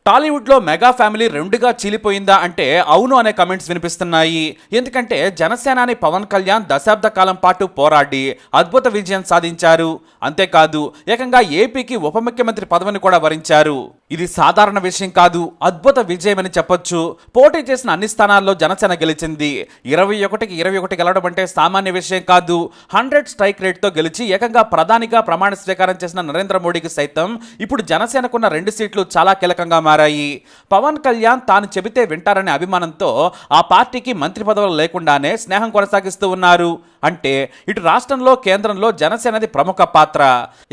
టాలీవుడ్ లో mega family రెండుగా చీలిపోయిందా అంటే అవును అనే కమెంట్స్ వినిపిస్తున్నాయి. ఎందుకంటే జనసేనాని పవన్ కళ్యాణ్ దశాబ్ద కాలం పాటు పోరాడి అద్భుత విజయం సాధించారు. అంతేకాదు ఏకంగా ఏపీకి ఉప ముఖ్యమంత్రి పదవిని కూడా వరించారు. ఇది సాధారణ విషయం కాదు, అద్భుత విజయం అని చెప్పొచ్చు. పోటీ చేసిన అన్ని స్థానాల్లో జనసేన గెలిచింది. 21కి 21 గెలవడం అంటే సామాన్య విషయం కాదు. 100 స్ట్రైక్ రేట్ తో గెలిచి ఏకంగా ప్రధానిగా ప్రమాణ స్వీకారం చేసిన నరేంద్ర మోడీకి సైతం ఇప్పుడు జనసేనకున్న 2 సీట్లు చాలా కీలకంగా మారాయి. పవన్ కళ్యాణ్ తాను చెబితే వింటారనే అభిమానంతో ఆ పార్టీకి మంత్రి పదవులు లేకుండానే స్నేహం కొనసాగిస్తూ ఉన్నారు. అంటే ఇటు రాష్ట్రంలో కేంద్రంలో జనసేనది ప్రముఖ పాత్ర.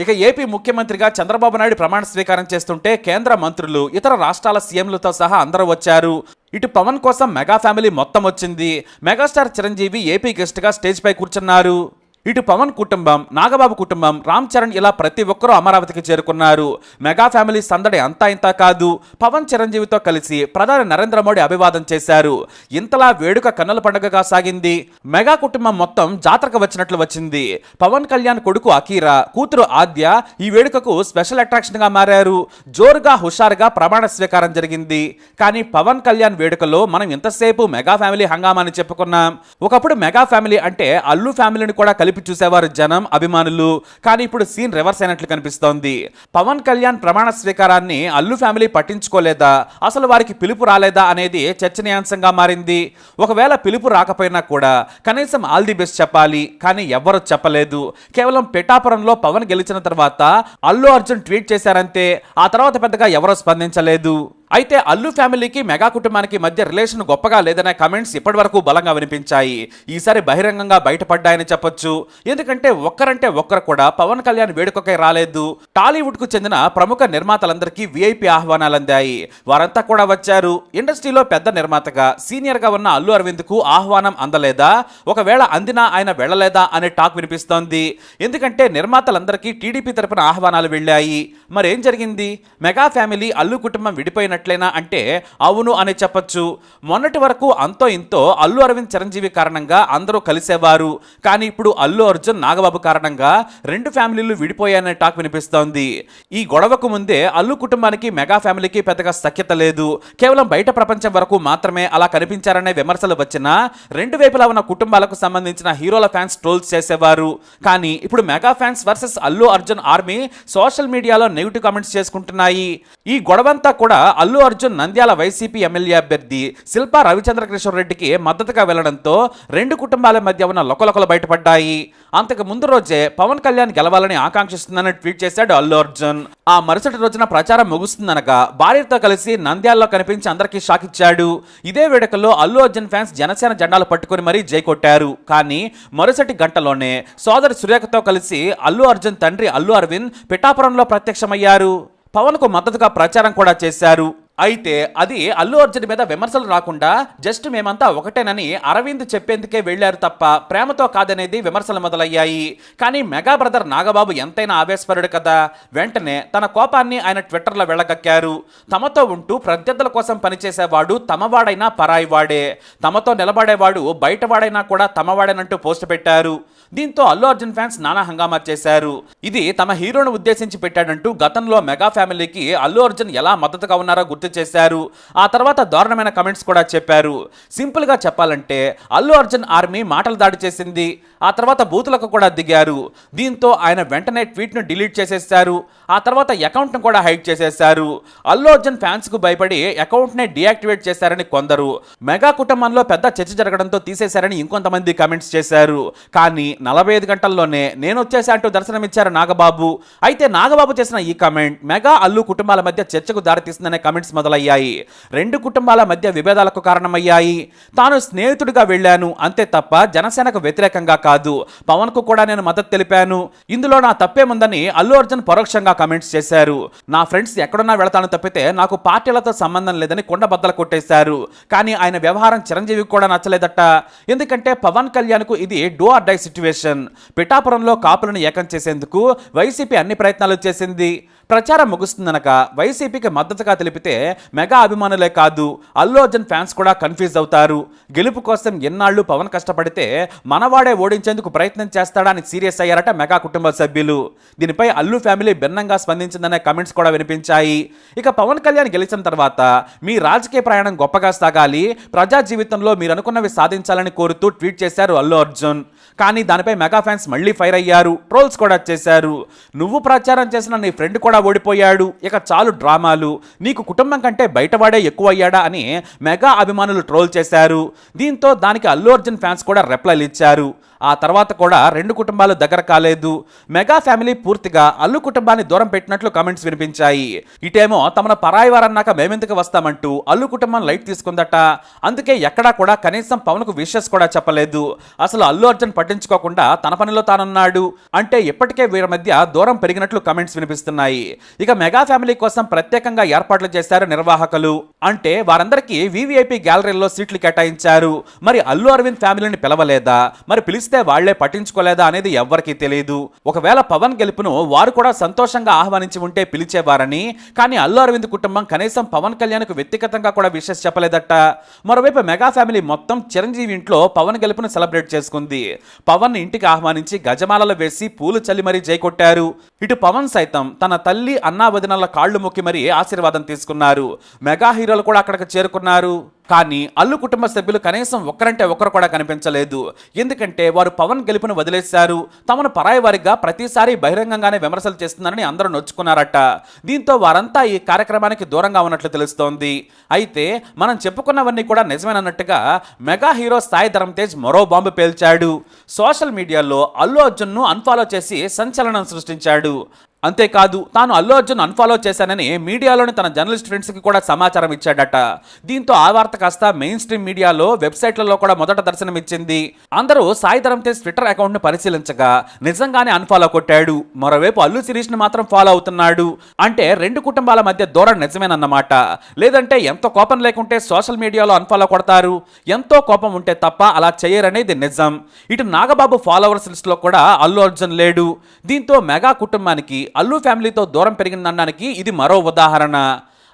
ఇక ఏపీ ముఖ్యమంత్రిగా చంద్రబాబు నాయుడు ప్రమాణ స్వీకారం చేస్తుంటే కేంద్ర మంత్రులు, ఇతర రాష్ట్రాల సీఎంలతో సహా అందరూ వచ్చారు. ఇటు పవన్ కోసం మెగా ఫ్యామిలీ మొత్తం వచ్చింది. మెగాస్టార్ చిరంజీవి ఏపీ గెస్ట్ గా స్టేజ్ పై కూర్చున్నారు. ఇటు పవన్ కుటుంబం, నాగబాబు కుటుంబం, రామ్ చరణ్ ఇలా ప్రతి ఒక్కరూ అమరావతికి చేరుకున్నారు. మెగా ఫ్యామిలీ సందడి అంతా ఇంత కాదు. పవన్ చిరంజీవితో కలిసి ప్రధాని నరేంద్ర మోడీ అభివాదం చేశారు. ఇంతలా వేడుక కన్నుల పండుగగా సాగింది. మెగా కుటుంబం మొత్తం జాతరకు వచ్చినట్లు వచ్చింది. పవన్ కళ్యాణ్ కొడుకు అకీరా, కూతురు ఆద్య ఈ వేడుకకు స్పెషల్ అట్రాక్షన్ గా మారారు. జోరుగా హుషారుగా ప్రమాణ స్వీకారం జరిగింది. కానీ పవన్ కళ్యాణ్ వేడుకలో మనం ఎంతసేపు మెగా ఫ్యామిలీ హంగామాని చెప్పుకున్నాం. ఒకప్పుడు మెగా ఫ్యామిలీ అంటే అల్లు ఫ్యామిలీని కూడా కలిపి చూసేవారు జనం, అభిమానులు. కానీ ఇప్పుడు సీన్ రివర్స్ అయినట్లు కనిపిస్తోంది. పవన్ కళ్యాణ్ ప్రమాణ స్వీకారాన్ని అల్లు ఫ్యామిలీ పట్టించుకోలేదా, అసలు వారికి పిలుపు రాలేదా అనేది చర్చనీయాంశంగా మారింది. ఒకవేళ పిలుపు రాకపోయినా కూడా కనీసం ఆల్ ది బెస్ట్ చెప్పాలి. కానీ ఎవ్వరూ చెప్పలేదు. కేవలం పిఠాపురంలో పవన్ గెలిచిన తర్వాత అల్లు అర్జున్ ట్వీట్ చేశారంతే. ఆ తర్వాత పెద్దగా ఎవరూ స్పందించలేదు. అయితే అల్లు ఫ్యామిలీకి మెగా కుటుంబానికి మధ్య రిలేషన్ గొప్పగా లేదనే కమెంట్స్ ఇప్పటి వరకు బలంగా వినిపించాయి. ఈసారి బహిరంగంగా బయటపడ్డాయని చెప్పొచ్చు. ఎందుకంటే ఒక్కరంటే ఒక్కరు కూడా పవన్ కళ్యాణ్ వేడుకకై రాలేదు. టాలీవుడ్ కు చెందిన ప్రముఖ నిర్మాతలందరికీ విఐపి ఆహ్వానాలు అందాయి. వారంతా కూడా వచ్చారు. ఇండస్ట్రీలో పెద్ద నిర్మాతగా సీనియర్ గా ఉన్న అల్లు అరవింద్ కు ఆహ్వానం అందలేదా, ఒకవేళ అందినా ఆయన వెళ్ళలేదా అనే టాక్ వినిపిస్తోంది. ఎందుకంటే నిర్మాతలందరికీ టీడీపీ తరపున ఆహ్వానాలు వెళ్ళాయి. మరేం జరిగింది? మెగా ఫ్యామిలీ అల్లు కుటుంబం విడిపోయిన అంటే అవును అని చెప్పొచ్చు. మొన్నటి వరకు అంతో ఇంతో అల్లు అరవింద్ చిరంజీవి కారణంగా అందరూ కలిసేవారు. కానీ ఇప్పుడు అల్లు అర్జున్ నాగబాబు కారణంగా 2 ఫ్యామిలీలు విడిపోయాయనే టాక్ వినిపిస్తోంది. ఈ గొడవకు ముందే అల్లు కుటుంబానికి మెగా ఫ్యామిలీకి పెద్దగా సఖ్యత లేదు. కేవలం బయట ప్రపంచం వరకు మాత్రమే అలా కనిపించారనే విమర్శలు వచ్చినా 2 వైపులా ఉన్న కుటుంబాలకు సంబంధించిన హీరోల ఫ్యాన్స్ ట్రోల్స్ చేసేవారు. కానీ ఇప్పుడు mega fans versus Allu Arjun army social మీడియాలో నెగిటివ్ కామెంట్స్ చేసుకుంటున్నాయి. ఈ గొడవంతా కూడా అల్లు అర్జున్ నంద్యాల వైసీపీ ఎమ్మెల్యే అభ్యర్థి శిల్పా రవిచంద్రకిషోర్ రెడ్డికి మద్దతుగా వెళ్లడంతో 2 కుటుంబాల మధ్య ఉన్న లొకలొకలు బయటపడ్డాయి. అంతకు ముందు రోజే పవన్ కళ్యాణ్ గెలవాలని ఆకాంక్షిస్తుందని ట్వీట్ చేశాడు అల్లు అర్జున్. ఆ మరుసటి రోజున ప్రచారం ముగుస్తుందనగా భార్యతో కలిసి నంద్యాలలో కనిపించి అందరికీ షాక్ ఇచ్చాడు. ఇదే వేడుకల్లో అల్లు అర్జున్ ఫ్యాన్స్ జనసేన జెండాలు పట్టుకుని మరీ జై కొట్టారు. కానీ మరుసటి గంటలోనే సోదరి సురేఖతో కలిసి అల్లు అర్జున్ తండ్రి అల్లు అరవింద్ పిఠాపురంలో ప్రత్యక్షమయ్యారు. పవన్ కు మద్దతుగా ప్రచారం కూడా చేశారు. అయితే అది అల్లు అర్జున్ మీద విమర్శలు రాకుండా జస్ట్ మేమంతా ఒకటేనని అరవింద్ చెప్పేందుకే వెళ్లారు తప్ప ప్రేమతో కాదనేది విమర్శలు మొదలయ్యాయి. కానీ మెగా బ్రదర్ నాగబాబు ఎంతైనా ఆవేశపరుడు కదా. వెంటనే తన కోపాన్ని ఆయన ట్విట్టర్లో వెళ్ళగక్కారు. తమతో ఉంటూ ప్రత్యర్థుల కోసం పనిచేసేవాడు తమవాడైనా పరాయివాడే, తమతో నిలబడేవాడు బయటవాడైనా కూడా తమవాడేనంటూ పోస్ట్ పెట్టారు. దీంతో అల్లు అర్జున్ ఫ్యాన్స్ నానా హంగామా చేశారు. ఇది తమ హీరోను ఉద్దేశించి పెట్టాడంటూ గతంలో మెగా ఫ్యామిలీకి అల్లు అర్జున్ ఎలా మద్దతుగా ఉన్నారో గుర్తు చేశారు. ఆ తర్వాత దారుణమైన కమెంట్స్ కూడా చెప్పారు. సింపుల్ గా చెప్పాలంటే అల్లు అర్జున్ ఆర్మీ మాటలు దాడి చేసింది. ఆ తర్వాత బూతులకు కూడా దిగారు. దీంతో ఆయన వెంటనే ట్వీట్ ను డిలీట్ చేసేశారు. ఆ తర్వాత అకౌంట్ ను కూడా హైడ్ చేసేశారు. అల్లు అర్జున్ ఫ్యాన్స్ కు భయపడి అకౌంట్ నే డియాక్టివేట్ చేశారని కొందరు, మెగా కుటుంబంలో పెద్ద చర్చ జరగడంతో తీసేశారని ఇంకొంతమంది కమెంట్స్ చేశారు. కానీ 45 గంటల్లోనే నేను వచ్చేసా అంటూ దర్శనమిచ్చారు నాగబాబు. అయితే నాగబాబు చేసిన ఈ కమెంట్ మెగా అల్లు కుటుంబాల మధ్య చర్చకు దారితీస్తుందనే కమెంట్స్ మొదలయ్యాయి. 2 కుటుంబాల మధ్య విభేదాలకు కారణమయ్యాయి. తాను స్నేహితుడిగా వెళ్ళాను అంతే తప్ప జనసేనకు వ్యతిరేకంగా కాదు, పవన్ కు కూడా నేను మద్దతు తెలిపాను, ఇందులో నా తప్పేముందని అల్లు అర్జున్ పరోక్షంగా కమెంట్స్ చేశారు. నా ఫ్రెండ్స్ ఎక్కడున్నా వెళతాను తప్పితే నాకు పార్టీలతో సంబంధం లేదని కొండబద్దలు కొట్టేశారు. కానీ ఆయన వ్యవహారం చిరంజీవికి కూడా నచ్చలేదట. ఎందుకంటే పవన్ కళ్యాణ్ కు ఇది డూ ఆర్ డై సిచ్యువేషన్. పిఠాపురంలో కాపులను ఏకం చేసేందుకు వైసీపీ అన్ని ప్రయత్నాలు చేసింది. ప్రచారం ముగుస్తుందనక వైసీపీకి మద్దతుగా తెలిపితే మెగా అభిమానులే కాదు అల్లు అర్జున్ ఫ్యాన్స్ కూడా కన్ఫ్యూజ్ అవుతారు. గెలుపు కోసం ఎన్నాళ్ళు పవన్ కష్టపడితే మనవాడే ఓడించేందుకు ప్రయత్నం చేస్తాడా అని సీరియస్ అయ్యారట మెగా కుటుంబ సభ్యులు. దీనిపై అల్లు ఫ్యామిలీ భిన్నంగా స్పందించిందనే కమెంట్స్ కూడా వినిపించాయి. ఇక పవన్ కళ్యాణ్ గెలిచిన తర్వాత మీ రాజకీయ ప్రయాణం గొప్పగా సాగాలి, ప్రజా జీవితంలో మీరు అనుకున్నవి సాధించాలని కోరుతూ ట్వీట్ చేశారు అల్లు అర్జున్. కానీ దానిపై మెగా ఫ్యాన్స్ మళ్ళీ ఫైర్ అయ్యారు, ట్రోల్స్ కూడా చేశారు. నువ్వు ప్రచారం చేసిన నీ ఫ్రెండ్ కూడా ఓడిపోయాడు, ఇక చాలు డ్రామాలు, నీకు కుటుంబం కంటే బయటవాడే ఎక్కువ అయ్యాడా అని మెగా అభిమానులు ట్రోల్ చేశారు. దీంతో దానికి అల్లు అర్జున్ ఫ్యాన్స్ కూడా రిప్లైలు ఇచ్చారు. ఆ తర్వాత కూడా రెండు కుటుంబాలు దగ్గర కాలేదు. మెగా ఫ్యామిలీ పూర్తిగా అల్లు కుటుంబాన్ని దూరం పెట్టినట్లు కమెంట్స్ వినిపించాయి. ఇటేమో తమను పరాయి వారన్నాక మేమెందుకు వస్తామంటూ అల్లు కుటుంబం లైట్ తీసుకుందట. అందుకే ఎక్కడా కూడా కనీసం పవన్కు విషెస్ కూడా చెప్పలేదు. అసలు అల్లు అర్జున్ పట్టించుకోకుండా తన పనిలో తానున్నాడు. అంటే ఇప్పటికే వీరి మధ్య దూరం పెరిగినట్లు కమెంట్స్ వినిపిస్తున్నాయి. ఇక మెగా ఫ్యామిలీ కోసం ప్రత్యేకంగా ఏర్పాట్లు చేశారు నిర్వాహకులు. అంటే వారందరికీ వీవీఐపీ గ్యాలరీల్లో సీట్లు కేటాయించారు. మరి అల్లు అరవింద్ ఫ్యామిలీని పిలవలేదా, మరి పిలిస్తే వాళ్లే పట్టించుకోలేదా అనేది ఎవ్వరికీ తెలియదు. ఒకవేళ పవన్ గెలుపును వారు కూడా సంతోషంగా ఆహ్వానించి ఉంటే పిలిచేవారని, కానీ అల్లు అరవింద్ కుటుంబం కనీసం పవన్ కళ్యాణ్ కు వ్యక్తిగతంగా కూడా విషెస్ చెప్పలేదట. మరోవైపు మెగా ఫ్యామిలీ మొత్తం చిరంజీవి ఇంట్లో పవన్ గెలుపును సెలబ్రేట్ చేసుకుంది. పవన్ ఇంటికి ఆహ్వానించి గజమాలలు వేసి పూలు చల్లి మరీ జైకొట్టారు. ఇటు పవన్ సైతం తన తల్లి అన్నా వదినల కాళ్లు మొక్కి మరీ ఆశీర్వాదం తీసుకున్నారు. మెగా హీరోలు కూడా అక్కడికి చేరుకున్నారు. కానీ అల్లు కుటుంబ సభ్యులు కనీసం ఒక్కరంటే ఒక్కరు కూడా కనిపించలేదు. ఎందుకంటే వారు పవన్ గెలుపును వదిలేశారు. తమను పరాయి వారిగా ప్రతిసారి బహిరంగంగానే విమర్శలు చేస్తున్నారని అందరూ నొచ్చుకున్నారట. దీంతో వారంతా ఈ కార్యక్రమానికి దూరంగా ఉన్నట్లు తెలుస్తోంది. అయితే మనం చెప్పుకున్నవన్నీ కూడా నిజమేనన్నట్టుగా మెగా హీరో సాయి ధరమ్ తేజ్ మరో బాంబు పేల్చాడు. సోషల్ మీడియాలో అల్లు అర్జున్ను అన్ఫాలో చేసి సంచలనం సృష్టించాడు. అంతేకాదు తాను అల్లు అర్జున్ అన్ఫాలో చేశానని మీడియాలోని తన జర్నలిస్ట్ ఫ్రెండ్స్కి కూడా సమాచారం ఇచ్చాడట. దీంతో ఆ వార్త కాస్త మెయిన్ స్ట్రీమ్ మీడియాలో వెబ్సైట్లలో కూడా మొదట దర్శనమిచ్చింది. అందరూ సాయి ధరమ్ తేజ్ ట్విట్టర్ అకౌంట్ను పరిశీలించగా నిజంగానే అన్ఫాలో కొట్టాడు. మరోవైపు అల్లు శిరీష్ను మాత్రం ఫాలో అవుతున్నాడు. అంటే రెండు కుటుంబాల మధ్య దూరం నిజమేనన్నమాట. లేదంటే ఎంతో కోపం లేకుంటే సోషల్ మీడియాలో అన్ఫాలో కొడతారు, ఎంతో కోపం ఉంటే తప్ప అలా చేయరనేది నిజం. ఇటు నాగబాబు ఫాలోవర్స్ లిస్టులో కూడా అల్లు అర్జున్ లేడు. దీంతో మెగా కుటుంబానికి అల్లు ఫ్యామిలీతో దూరం పెరిగిందనడానికి ఇది మరో ఉదాహరణ.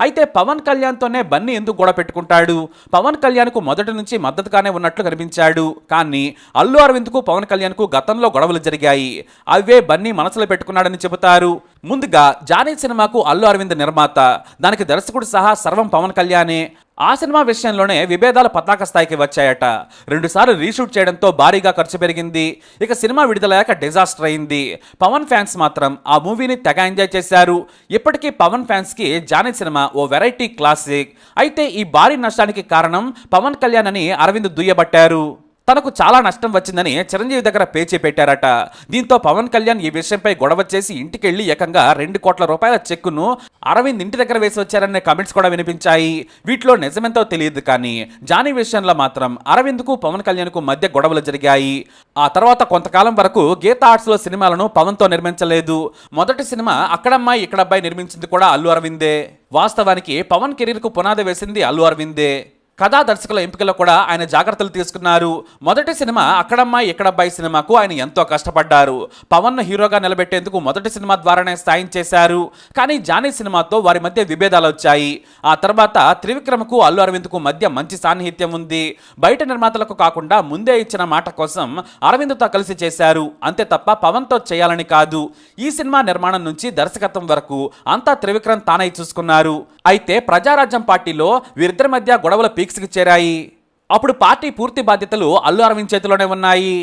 అయితే పవన్ కళ్యాణ్తోనే బన్నీ ఎందుకు గొడవ పెట్టుకుంటాడు? పవన్ కళ్యాణ్కు మొదటి నుంచి మద్దతుగానే ఉన్నట్లు కనిపించాడు. కానీ అల్లు అరవింద్కు పవన్ కళ్యాణ్కు గతంలో గొడవలు జరిగాయి. అవే బన్నీ మనసులో పెట్టుకున్నాడని చెబుతారు. ముందుగా జానీ సినిమాకు అల్లు అరవింద్ నిర్మాత, దానికి దర్శకుడు సహా సర్వం పవన్ కళ్యాణే. ఆ సినిమా విషయంలోనే విభేదాలు పతాక స్థాయికి వచ్చాయట. 2 సార్లు రీషూట్ చేయడంతో భారీగా ఖర్చు పెరిగింది. ఇక సినిమా విడుదలయ్యాక డిజాస్టర్ అయింది. పవన్ ఫ్యాన్స్ మాత్రం ఆ మూవీని తెగ ఎంజాయ్ చేశారు. ఇప్పటికీ పవన్ ఫ్యాన్స్కి జానీ సినిమా ఓ వెరైటీ క్లాసిక్. అయితే ఈ భారీ నష్టానికి కారణం పవన్ కళ్యాణ్ అని అరవింద్ దుయ్యబట్టారు. తనకు చాలా నష్టం వచ్చిందని చిరంజీవి దగ్గర పేచీ పెట్టారట. దీంతో పవన్ కళ్యాణ్ ఈ విషయంపై గొడవ చేసి ఇంటికెళ్లి ఏకంగా 2 కోట్ల రూపాయల చెక్కును అరవింద్ ఇంటి దగ్గర వేసి వచ్చారనే కామెంట్స్ కూడా వినిపించాయి. వీటిలో నిజమెంతో తెలియదు కానీ జానీ విషయంలో మాత్రం అరవింద్కు పవన్ కళ్యాణ్కు మధ్య గొడవలు జరిగాయి. ఆ తర్వాత కొంతకాలం వరకు గీతా ఆర్ట్స్లో సినిమాలను పవన్తో నిర్మించలేదు. మొదటి సినిమా అక్కడమ్మాయి ఇక్కడబ్బాయి నిర్మించింది కూడా అల్లు అరవిందే. వాస్తవానికి పవన్ కెరీర్కు పునాది వేసింది అల్లు అరవిందే. కథా దర్శకుల ఎంపికలో కూడా ఆయన జాగ్రత్తలు తీసుకున్నారు. మొదటి సినిమా అక్కడమ్మాయి ఇక్కడబ్బాయి సినిమాకు ఆయన ఎంతో కష్టపడ్డారు. పవన్ను హీరోగా నిలబెట్టేందుకు మొదటి సినిమా ద్వారానే సాయం చేశారు. కానీ జానీ సినిమాతో వారి మధ్య విభేదాలు వచ్చాయి. ఆ తర్వాత త్రివిక్రమకు అల్లు అరవింద్కు మధ్య మంచి సాన్నిహిత్యం ఉంది. బయట నిర్మాతలకు కాకుండా ముందే ఇచ్చిన మాట కోసం అరవింద్తో కలిసి చేశారు. అంతే తప్ప పవన్తో చేయాలని కాదు. ఈ సినిమా నిర్మాణం నుంచి దర్శకత్వం వరకు అంతా త్రివిక్రమ్ తానై చూసుకున్నారు. అయితే ప్రజారాజ్యం పార్టీలో వీరిద్దరి మధ్య గొడవల పీక్స్కి చేరాయి. అప్పుడు పార్టీ పూర్తి బాధ్యతలు అల్లు అరవింద్ చేతిలోనే ఉన్నాయి.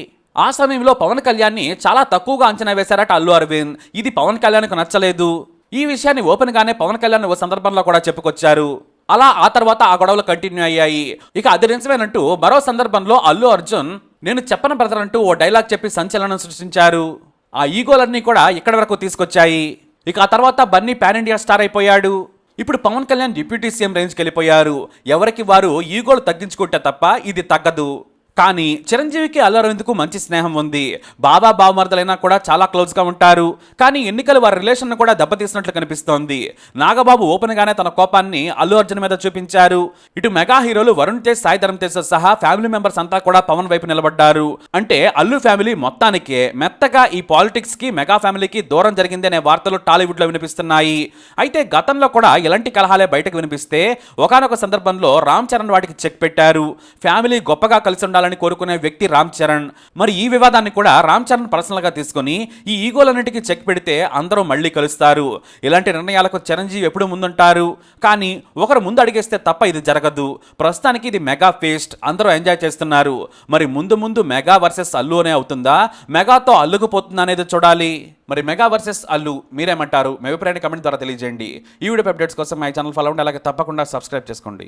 ఆ సమయంలో పవన్ కళ్యాణ్ని చాలా తక్కువగా అంచనా వేశారట అల్లు అరవింద్. ఇది పవన్ కళ్యాణ్కు నచ్చలేదు. ఈ విషయాన్ని ఓపెన్ గానే పవన్ కళ్యాణ్ ఓ సందర్భంలో కూడా చెప్పుకొచ్చారు. అలా ఆ తర్వాత ఆ గొడవలు కంటిన్యూ అయ్యాయి. ఇక అది నిజమేనంటూ మరో సందర్భంలో అల్లు అర్జున్ నేను చెప్పను బ్రదర్ అంటూ ఓ డైలాగ్ చెప్పి సంచలనం సృష్టించారు. ఆ ఈగోలన్నీ కూడా ఇక్కడి వరకు తీసుకొచ్చాయి. ఇక ఆ తర్వాత బన్నీ పాన్ ఇండియా స్టార్ అయిపోయాడు. ఇప్పుడు పవన్ కళ్యాణ్ డిప్యూటీ సీఎం రేంజ్కి వెళ్ళిపోయారు. ఎవరికి వారు ఈగోలు తగ్గించుకుంటే తప్ప ఇది తగ్గదు. కానీ చిరంజీవికి అల్లు అరవింద్కు మంచి స్నేహం ఉంది. బాబా బావమరదలైనా కూడా చాలా క్లోజ్ గా ఉంటారు. కానీ ఎన్నికలు వారి రిలేషన్ కూడా దెబ్బతీసినట్లు కనిపిస్తోంది. నాగబాబు ఓపెన్ గానే తన కోపాన్ని అల్లు అర్జున్ మీద చూపించారు. ఇటు మెగా హీరోలు వరుణ్ తేజ్, సాయి ధరమ్ తేజ్ సహా ఫ్యామిలీ మెంబర్స్ అంతా కూడా పవన్ వైపు నిలబడ్డారు. అంటే అల్లు ఫ్యామిలీ మొత్తానికే మెత్తగా ఈ పాలిటిక్స్ కి మెగా ఫ్యామిలీకి దూరం జరిగింది అనే వార్తలు టాలీవుడ్ లో వినిపిస్తున్నాయి. అయితే గతంలో కూడా ఇలాంటి కలహాలే బయటకు వినిపిస్తే ఒకానొక సందర్భంలో రామ్ చరణ్ వాటికి చెక్ పెట్టారు. ఫ్యామిలీ గొప్పగా కలిసి ఉండాలని కోరుకునే వ్యక్తి రామ్ చరణ్. మరి ఈ వివాదాన్ని కూడా రామ్ చరణ్ పర్సనల్ గా తీసుకుని ఈ ఈగోలన్నిటికీ చెక్ పెడితే అందరూ మళ్ళీ కలుస్తారు. ఇలాంటి నిర్ణయాలకు చిరంజీవి ఎప్పుడు ముందుంటారు. కానీ ఒకరు ముందు అడిగేస్తే తప్ప ఇది జరగదు. ప్రస్తుతానికి ఇది మెగా ఫేస్ట్, అందరూ ఎంజాయ్ చేస్తున్నారు. మరి ముందు ముందు మెగా వర్సెస్ అల్లు అనే అవుతుందా, మెగాతో అల్లుకుపోతుందా అనేది చూడాలి. మరి మెగా వర్సెస్ అల్లు మీరేమంటారు? మీ అభిప్రాయాన్ని కమెంట్ ద్వారా తెలియజేయండి. ఈ వీడియో అప్డేట్స్ కోసం మై ఛానల్ ఫాలో అవ్వండి. అలాగే తప్పకుండా సబ్స్క్రైబ్ చేసుకోండి.